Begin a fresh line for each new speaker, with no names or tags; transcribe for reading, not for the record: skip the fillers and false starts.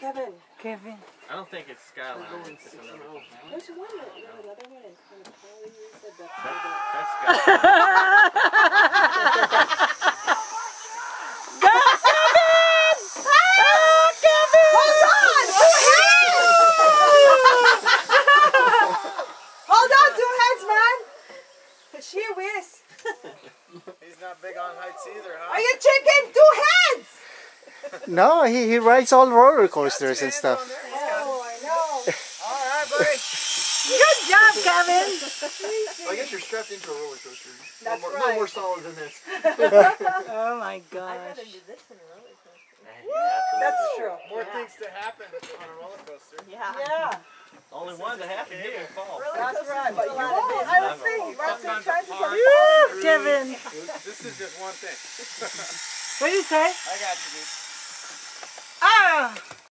Kevin.
Kevin.
I don't think it's Skyline. It's another one.
Which one? Another one. And Carly, you said that's
That's Skyline.
Go, Kevin! Ah, Kevin!
Hold on! Two hands! Hold on, two hands, man! She whiz.
He's not big on heights either, huh?
Are you chicken? Two hands!
No, he rides all roller coasters and stuff.
Oh, I know.
Alright, buddy.
Good job, Kevin!
I guess you're strapped into a roller coaster.
That's
No
right.
more solid than this.
Oh my gosh.
I'd rather do this than a roller coaster.
That's
That's true.
More things to happen on a roller coaster.
Yeah.
only one that happened here will fall.
That's right. But you won't. I was thinking. Right there trying to go.
Woo, Kevin!
This is just one thing.
What did you say?
I got you, dude.